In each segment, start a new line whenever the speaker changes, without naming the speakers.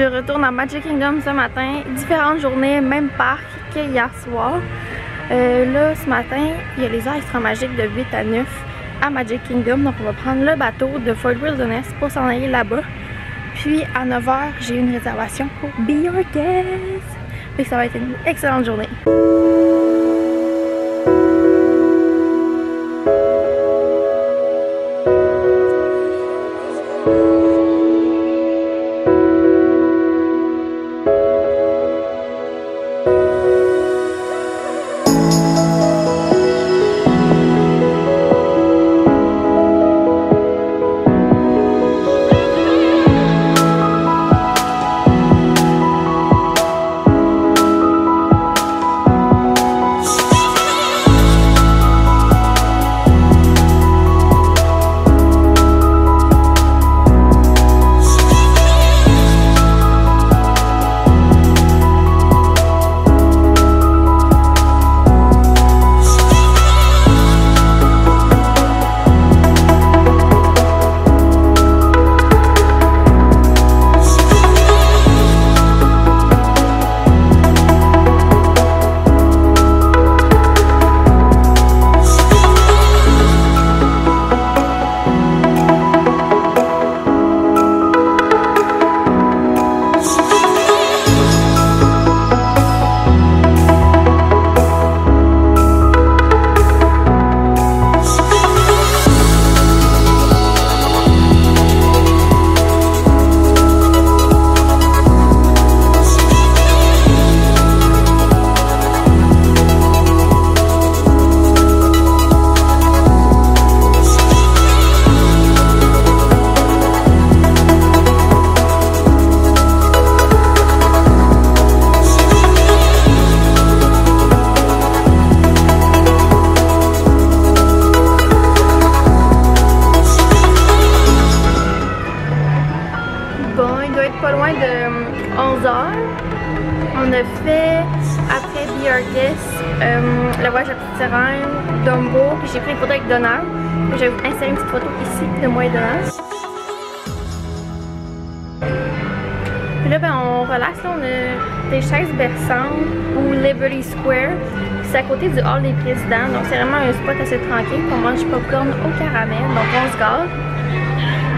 Je retourne à Magic Kingdom ce matin. Différentes journées, même parc qu'hier soir. Là, ce matin, il y a les heures extra magiques de 8 à 9 à Magic Kingdom. Donc, on va prendre le bateau de Fort Wilderness pour s'en aller là-bas. Puis, à 9 h, j'ai une réservation pour Be Your Guest. Et ça va être une excellente journée. Pas loin de 11 h. On a fait, après Be Your Guest, le voyage à Petite Sirène, Dumbo, puis j'ai pris une photo avec Donald. Je vais vous insérer une petite photo ici de moi et Donald. Puis là, ben, on relaxe, là, on a des chaises berçantes ou Liberty Square. C'est à côté du hall des présidents, donc c'est vraiment un spot assez tranquille. On mange du popcorn au caramel, donc on se garde.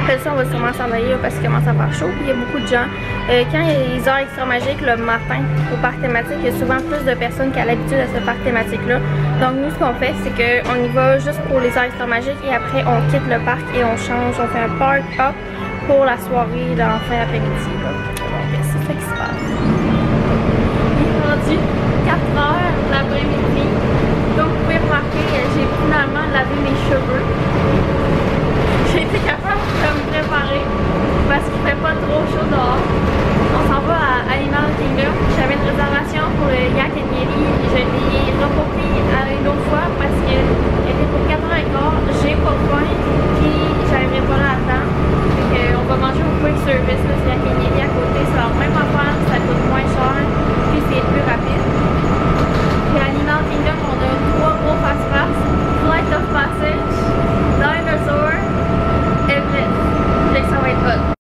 Après ça, on va sûrement s'en aller parce qu'il commence à faire chaud. Puis il y a beaucoup de gens. Quand il y a les heures extra magiques le matin au parc thématique, il y a souvent plus de personnes qu'à l'habitude à ce parc thématique-là. Donc nous, ce qu'on fait, c'est qu'on y va juste pour les heures extra magiques et après, on quitte le parc et on change. On fait un park up pour la soirée en fin après-midi. Donc c'est ça qui se passe. Il est rendu 4 h l'après-midi. Donc vous pouvez remarquer, j'ai finalement lavé mes cheveux. J'ai été capable de me préparer parce qu'il fait pas trop chaud dehors. On s'en va à Animal Kingdom. J'avais une réservation pour le Yak and Yeti. Je l'ai reporté à une autre fois parce qu'elle était pour 4 h 15. J'ai pas faim puis j'arriverai pas là à temps. On va manger au quick service, le Yak and Yeti à côté. C'est la même affaire, ça coûte moins cher puis c'est plus rapide. Puis à Animal Kingdom, on a 3 gros fast-pass, Flight of Passage, Dinosaur, Everest. Fait que ça va être hot.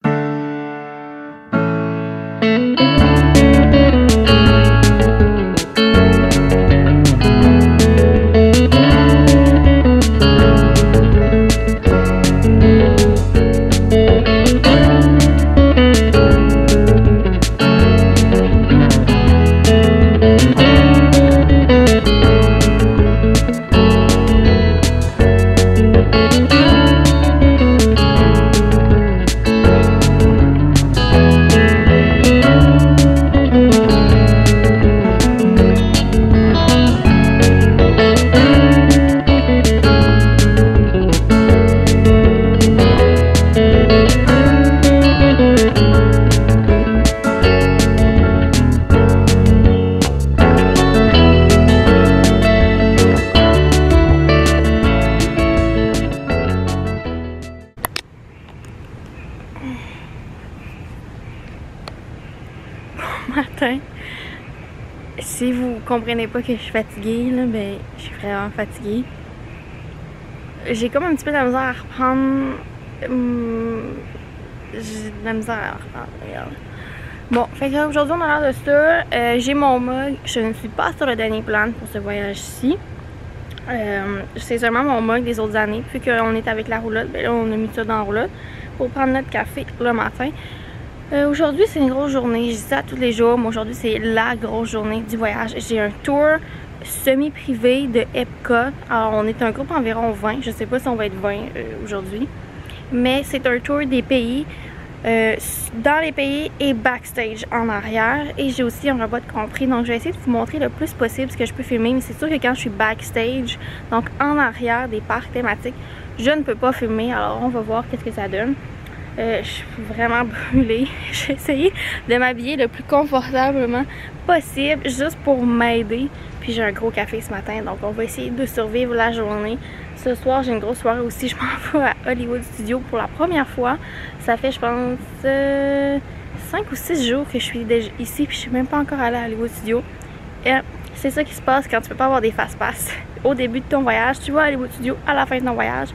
Matin. Si vous comprenez pas que je suis fatiguée, là, ben, je suis vraiment fatiguée. J'ai comme un petit peu de la misère à reprendre. J'ai de la misère à reprendre, regarde. Bon, fait qu'aujourd'hui on a l'air de ça. J'ai mon mug. Je ne suis pas sur le dernier plan pour ce voyage-ci. C'est seulement mon mug des autres années. Puis qu'on est avec la roulotte, ben là on a mis ça dans la roulotte pour prendre notre café le matin. Aujourd'hui c'est une grosse journée. Je dis ça tous les jours, mais aujourd'hui c'est la grosse journée du voyage. J'ai un tour semi-privé de Epcot. Alors on est un groupe environ 20. Je sais pas si on va être 20 aujourd'hui. Mais c'est un tour des pays. Dans les pays et backstage en arrière, et j'ai aussi un robot compris, donc je vais essayer de vous montrer le plus possible ce que je peux filmer, mais c'est sûr que quand je suis backstage, donc en arrière des parcs thématiques, je ne peux pas filmer. Alors on va voir qu'est-ce que ça donne. Je suis vraiment brûlée. J'ai essayé de m'habiller le plus confortablement possible juste pour m'aider, puis j'ai un gros café ce matin, donc on va essayer de survivre la journée. Ce soir, j'ai une grosse soirée aussi. Je m'en vais à Hollywood Studios pour la première fois. Ça fait, je pense, 5 ou 6 jours que je suis déjà ici. Puis je suis même pas encore allée à Hollywood Studios. Et c'est ça qui se passe quand tu peux pas avoir des fast-pass. Au début de ton voyage, tu vas à Hollywood Studios à la fin de ton voyage.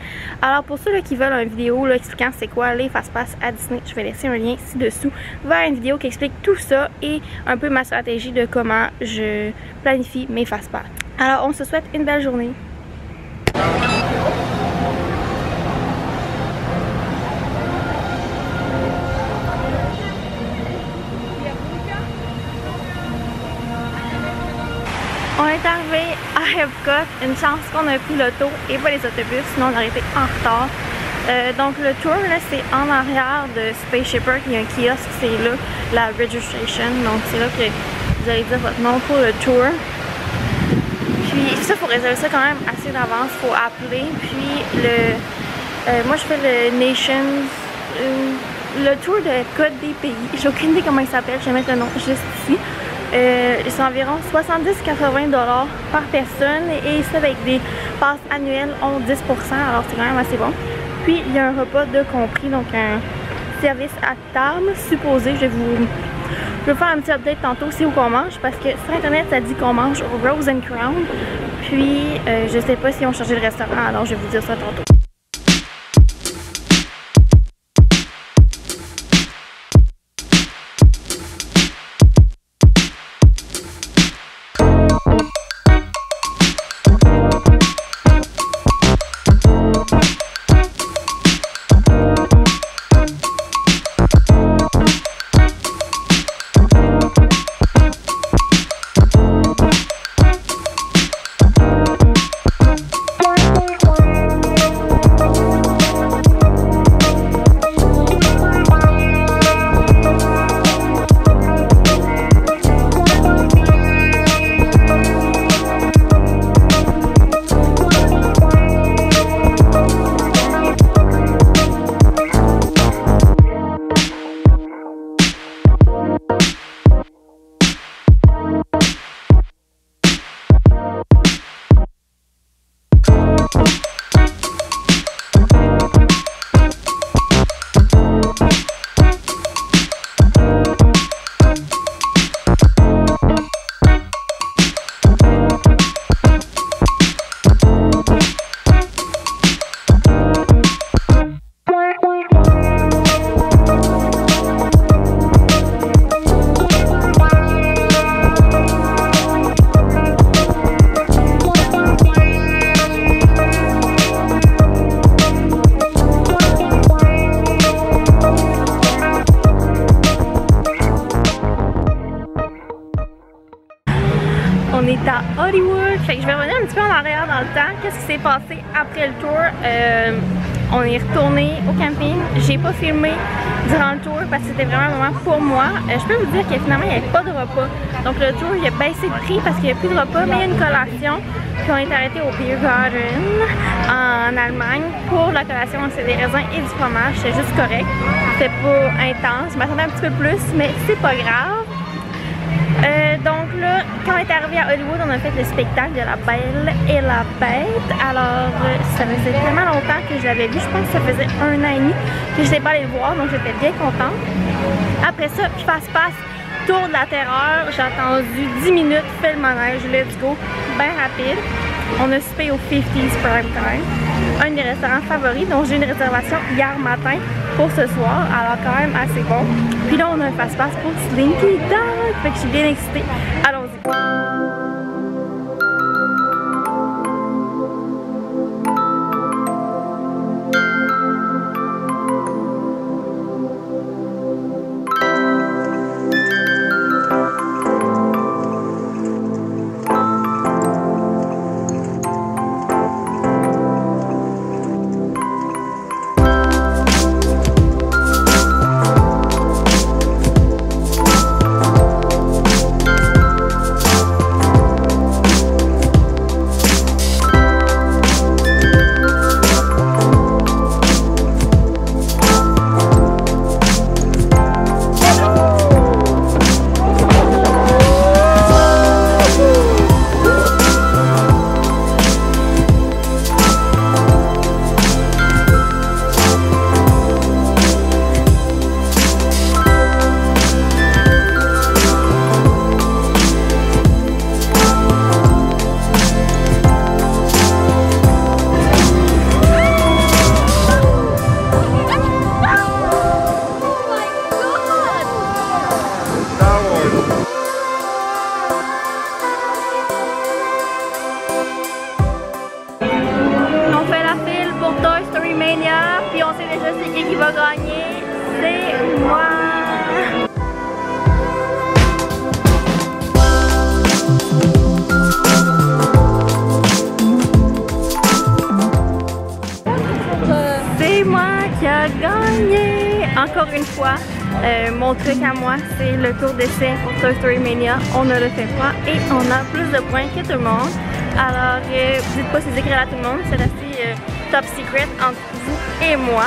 Alors pour ceux là, qui veulent une vidéo là, expliquant c'est quoi les fast-pass à Disney, je vais laisser un lien ci-dessous vers une vidéo qui explique tout ça et un peu ma stratégie de comment je planifie mes fast-pass. Alors on se souhaite une belle journée. On est arrivé à Epcot, une chance qu'on a pris l'auto et pas les autobus, sinon on aurait été en retard. Donc le tour là c'est en arrière de Space Shipper, il y a un kiosque, c'est là la registration, donc c'est là que vous allez dire votre nom pour le tour. Puis ça, faut réserver ça quand même assez d'avance, faut appeler. Puis moi je fais le Nations, le tour de Epcot des pays, j'ai aucune idée comment il s'appelle, je vais mettre le nom juste ici. C'est environ 70-80$ par personne et ça avec des passes annuelles ont 10%, alors c'est quand même assez bon. Puis il y a un repas de compris, donc un service à table supposé. Je vais faire un petit update tantôt aussi où qu'on mange parce que sur internet ça dit qu'on mange au Rose and Crown. Puis je sais pas si on changé le restaurant, alors je vais vous dire ça tantôt. On est à Hollywood, fait que je vais revenir un petit peu en arrière dans le temps. Qu'est-ce qui s'est passé après le tour? On est retourné au camping. J'ai pas filmé durant le tour parce que c'était vraiment un moment pour moi. Je peux vous dire que finalement il n'y avait pas de repas. Donc le tour il a baissé de prix parce qu'il n'y a plus de repas, mais il y a une collation. Puis on est arrêté au Beer Garden en Allemagne pour la collation. C'est des raisins et du fromage. C'est juste correct. C'était pas intense. Je m'attendais un petit peu plus, mais c'est pas grave. Donc là, quand on est arrivé à Hollywood, on a fait le spectacle de La Belle et la Bête. Alors, ça faisait tellement longtemps que je l'avais vu. Je pense que ça faisait 1 an et demi que je n'étais pas allée le voir, donc j'étais bien contente. Après ça, passe-passe, tour de la terreur. J'ai attendu 10 minutes, fait le manège, let's go, bien rapide. On a soupé au 50s Prime Time, un de mes restaurants favoris, donc j'ai une réservation hier matin pour ce soir, alors quand même assez bon. Puis là, on a un fast-pass pour Slinky Dog, fait que je suis bien excitée. Allons-y. Puis on sait déjà c'est qui va gagner, c'est moi! C'est moi qui a gagné! Encore une fois, mon truc à moi, c'est le tour d'essai pour Toy Story Mania. On ne le fait pas et on a plus de points que tout le monde. Alors, dites pas ces écrits à tout le monde, c'est assez top secret entre vous et moi.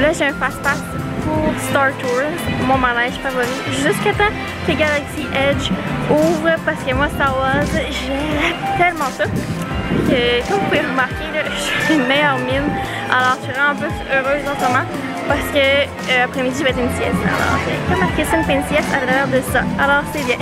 Là, j'ai un fast-pass pour Star Tours, mon manège favori, jusqu'à temps que Galaxy Edge ouvre parce que moi, Star Wars, j'aime tellement ça. Que, comme vous pouvez remarquer, là, je suis une meilleure mine. Alors, je suis vraiment un peu heureuse en ce moment parce que après-midi, je vais être une sieste. Alors, comme Christine fait une sieste, elle a l'air de ça. Alors, c'est bien.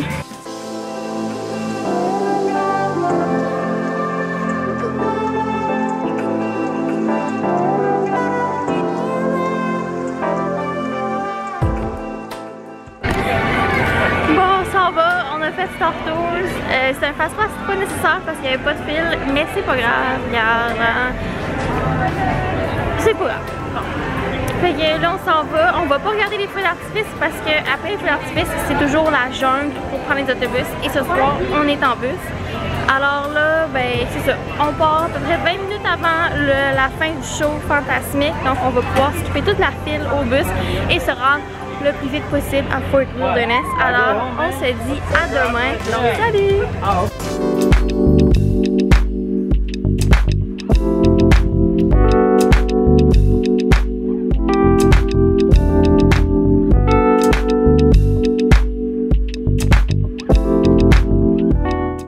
On a fait Star Tours, c'est un fast-pass pas nécessaire parce qu'il n'y avait pas de fil, mais c'est pas grave, regarde, c'est pas grave. Bon. Fait que là on s'en va, on va pas regarder les feux d'artifice parce que après les feux d'artifice c'est toujours la jungle pour prendre les autobus et ce soir on est en bus. Alors là, ben c'est ça, on part à peu près 20 minutes avant la fin du show fantasmique, donc on va pouvoir skipper toute la file au bus et se rendre le plus vite possible à Fort Wilderness. Alors, on se dit à demain. Donc, salut!